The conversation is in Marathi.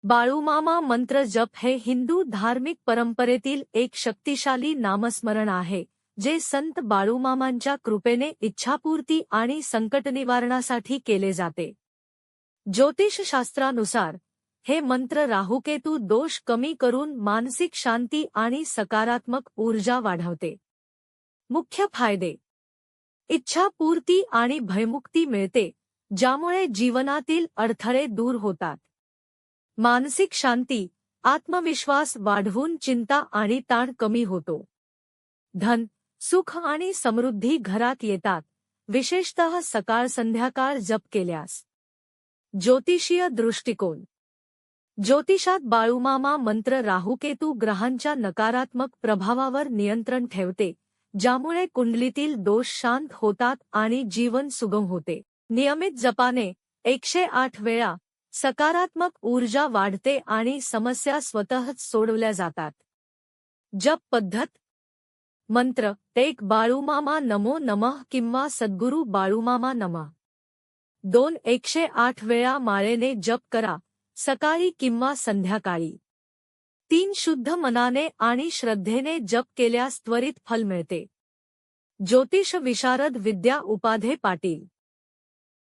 बाळूमामा मंत्र जप हे हिंदू धार्मिक परंपरेतील एक शक्तिशाली नामस्मरण आहे, जे संत बाळूमामांच्या कृपेने इच्छापूर्ती आणि संकटनिवारणासाठी केले जाते. ज्योतिषशास्त्रानुसार हे मंत्र राहुकेतू दोष कमी करून मानसिक शांती आणि सकारात्मक ऊर्जा वाढवते. मुख्य फायदे: इच्छापूर्ती आणि भयमुक्ती मिळते, ज्यामुळे जीवनातील अडथळे दूर होतात. मानसिक शांती, आत्मविश्वास वाढवून चिंता आणि ताण कमी होतो. धन, सुख आणि समृद्धी घरात येतात, विशेषतः सकाळ संध्याकाळ जप केल्यास. ज्योतिषीय दृष्टिकोन: ज्योतिषात बाळूमामा मंत्र राहुकेतू ग्रहांच्या नकारात्मक प्रभावावर नियंत्रण ठेवते, ज्यामुळे कुंडलीतील दोष शांत होतात आणि जीवन सुगम होते. नियमित जपाने 108 वेळा सकारात्मक ऊर्जा वाढते आणि समस्या स्वतःच सोडवल्या जातात. जप पद्धत: मंत्र: एक बाळूमामा नमो नमः किंवा सद्गुरू बाळूमामा नमः. 2. 108 वेळा माळेने जप करा, सकाळी किंवा संध्याकाळी. 3. शुद्ध मनाने आणि श्रद्धेने जप केल्यास त्वरित फल मिळते. ज्योतिष विशारद विद्या उपाध्ये पाटील.